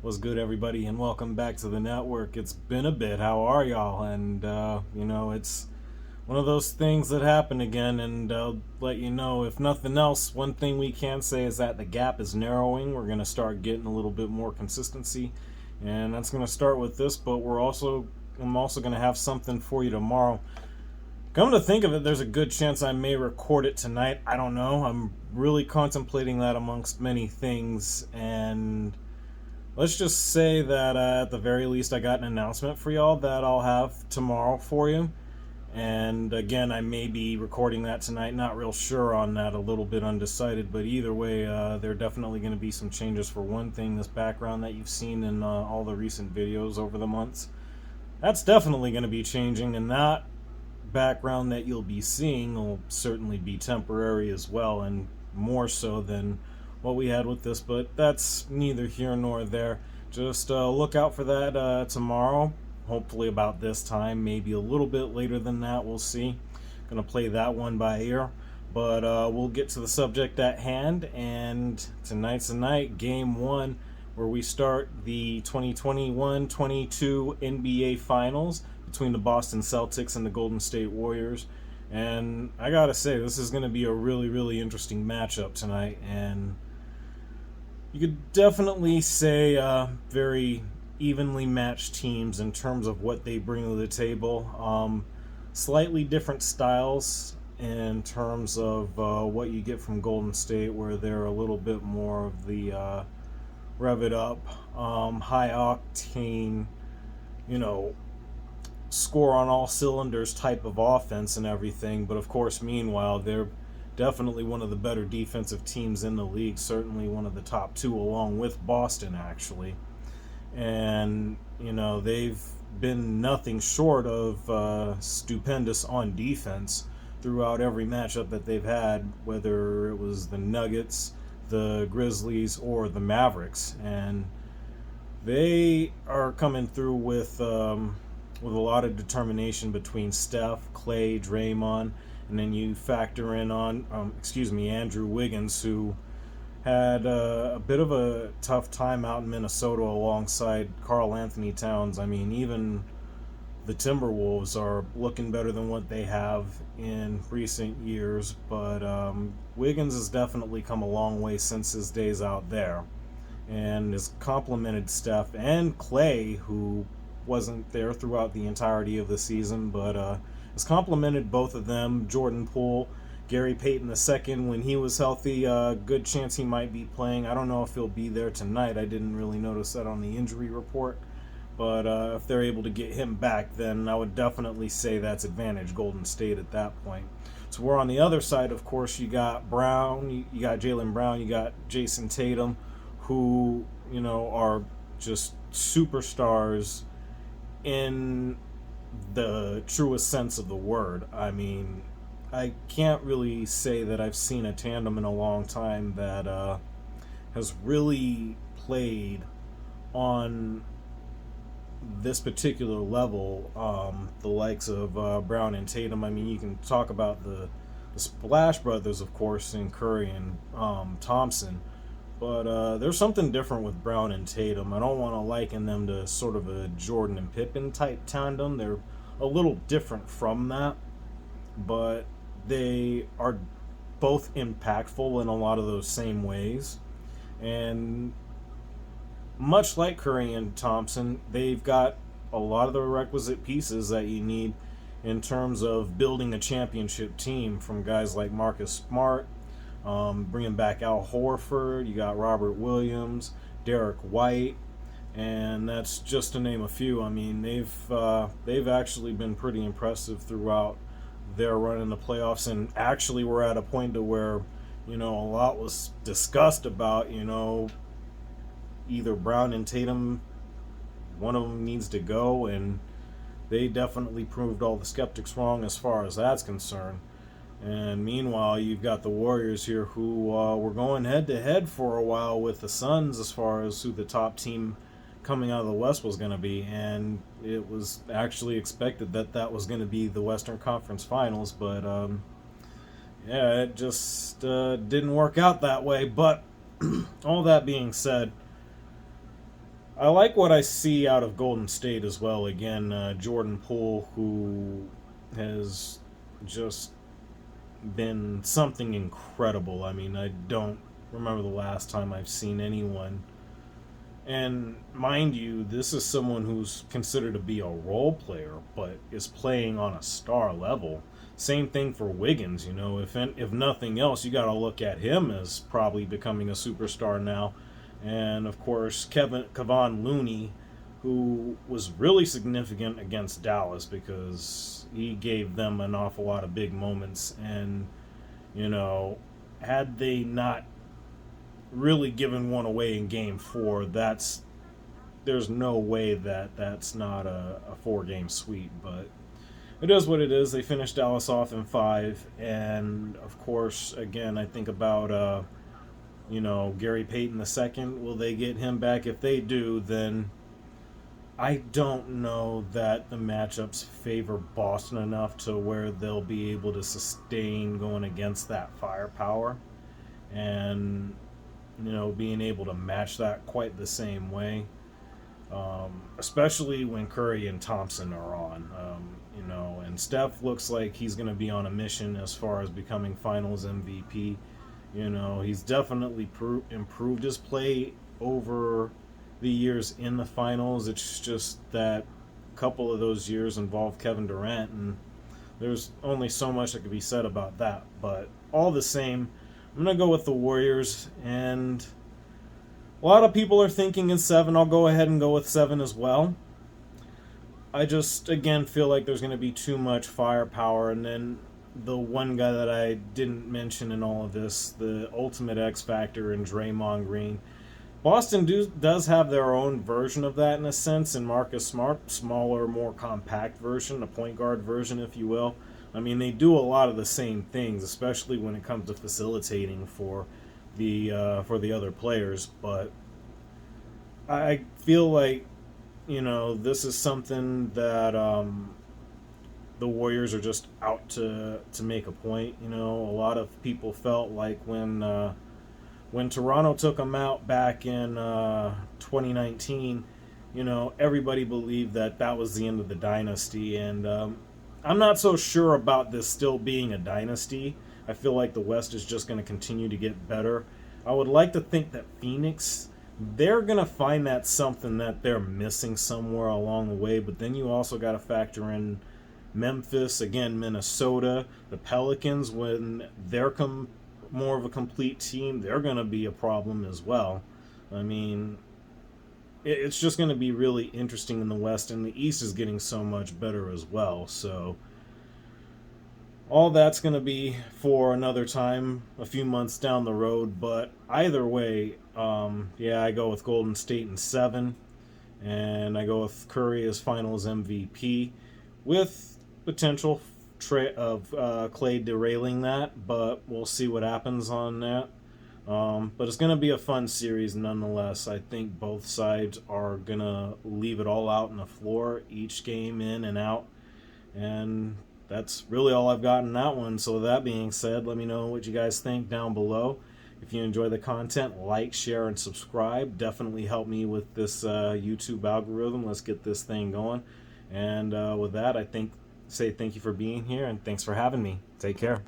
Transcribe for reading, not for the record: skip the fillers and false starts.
What's good, everybody, and welcome back to the network. It's been a bit. How are y'all? And, it's one of those things that happen again, and I'll let you know, if nothing else, one thing we can say is that the gap is narrowing. We're going to start getting a little bit more consistency, and that's going to start with this, but I'm also going to have something for you tomorrow. Come to think of it, there's a good chance I may record it tonight. I don't know. I'm really contemplating that amongst many things, and let's just say that at the very least, I got an announcement for y'all that I'll have tomorrow for you. And again, I may be recording that tonight. Not real sure on that, a little bit undecided. But either way, there are definitely going to be some changes. For one thing, this background that you've seen in all the recent videos over the months, that's definitely going to be changing. And that background that you'll be seeing will certainly be temporary as well, and more so than what we had with this, but that's neither here nor there. Just look out for that tomorrow, hopefully about this time, maybe a little bit later than that, we'll see. Gonna play that one by ear, but we'll get to the subject at hand, and tonight's the night, game one, where we start the 2021-22 NBA Finals between the Boston Celtics and the Golden State Warriors. And I gotta say, this is going to be a really, really interesting matchup tonight. And you could definitely say very evenly matched teams in terms of what they bring to the table. Slightly different styles in terms of what you get from Golden State, where they're a little bit more of the rev it up, high octane, you know, score on all cylinders type of offense and everything. But of course, meanwhile, they're definitely one of the better defensive teams in the league, certainly one of the top two, along with Boston, actually. And, they've been nothing short of stupendous on defense throughout every matchup that they've had, whether it was the Nuggets, the Grizzlies, or the Mavericks. And they are coming through with a lot of determination between Steph, Clay, Draymond, and then you factor in Andrew Wiggins, who had a bit of a tough time out in Minnesota alongside Karl Anthony Towns. I mean, even the Timberwolves are looking better than what they have in recent years, but Wiggins has definitely come a long way since his days out there, and has complimented Steph and Clay, who wasn't there throughout the entirety of the season, but has complimented both of them. Jordan Poole, Gary Payton II, when he was healthy, good chance he might be playing. I don't know if he'll be there tonight. I didn't really notice that on the injury report. But if they're able to get him back, then I would definitely say that's advantage Golden State at that point. So we're on the other side, of course. You got Brown, you got Jaylen Brown, you got Jason Tatum, who, are just superstars in the truest sense of the word. I mean, I can't really say that I've seen a tandem in a long time that has really played on this particular level, the likes of Brown and Tatum. I mean, you can talk about the Splash Brothers, of course, in Curry and Thompson, but there's something different with Brown and Tatum. I don't want to liken them to sort of a Jordan and Pippen type tandem. They're a little different from that, but they are both impactful in a lot of those same ways. And much like Curry and Thompson, they've got a lot of the requisite pieces that you need in terms of building a championship team, from guys like Marcus Smart, bringing back Al Horford. You got Robert Williams, Derek White, and that's just to name a few. I mean, they've actually been pretty impressive throughout their run in the playoffs, and actually we're at a point to where, a lot was discussed about, either Brown and Tatum, one of them needs to go, and they definitely proved all the skeptics wrong as far as that's concerned. And meanwhile, you've got the Warriors here, who were going head-to-head for a while with the Suns as far as who the top team coming out of the West was going to be, and it was actually expected that that was going to be the Western Conference Finals, but yeah, it just didn't work out that way. But all that being said, I like what I see out of Golden State as well. Again, Jordan Poole, who has just been something incredible. I mean, I don't remember the last time I've seen anyone. And mind you, this is someone who's considered to be a role player, but is playing on a star level. Same thing for Wiggins. If nothing else, you got to look at him as probably becoming a superstar now. And of course, Kevon Looney, who was really significant against Dallas because he gave them an awful lot of big moments. And you know, had they not really given one away in Game 4, there's no way that that's not a 4-game sweep. But it is what it is. They finished Dallas off in 5, and of course, again, I think about Gary Payton II. Will they get him back? If they do, then I don't know that the matchups favor Boston enough to where they'll be able to sustain going against that firepower, and being able to match that quite the same way. Especially when Curry and Thompson are on. And Steph looks like he's going to be on a mission as far as becoming Finals MVP. He's definitely improved his play over the years in the finals. It's just that a couple of those years involved Kevin Durant, and there's only so much that could be said about that. But all the same, I'm going to go with the Warriors, and a lot of people are thinking in 7. I'll go ahead and go with 7 as well. I just, again, feel like there's going to be too much firepower. And then the one guy that I didn't mention in all of this, the ultimate X factor in Draymond Green. Boston does have their own version of that in a sense, in Marcus Smart, smaller, more compact version, a point guard version, if you will. I mean, they do a lot of the same things, especially when it comes to facilitating for the other players. But I feel like this is something that the Warriors are just out to make a point. A lot of people felt like when Toronto took them out back in 2019, everybody believed that was the end of the dynasty. And I'm not so sure about this still being a dynasty. I feel like the West is just going to continue to get better. I would like to think that Phoenix, they're going to find that something that they're missing somewhere along the way. But then you also got to factor in Memphis, again, Minnesota, the Pelicans, when they're more of a complete team, they're going to be a problem as well. I mean, it's just going to be really interesting in the West, and the East is getting so much better as well. So all that's going to be for another time, a few months down the road. But either way, I go with Golden State in 7, and I go with Curry as Finals MVP, with potential of Clay derailing that, but we'll see what happens on that. But it's going to be a fun series nonetheless. I think both sides are going to leave it all out on the floor, each game in and out. And that's really all I've got in that one. So that being said, let me know what you guys think down below. If you enjoy the content, like, share, and subscribe. Definitely help me with this YouTube algorithm. Let's get this thing going. And with that, I say thank you for being here, and thanks for having me. Take care.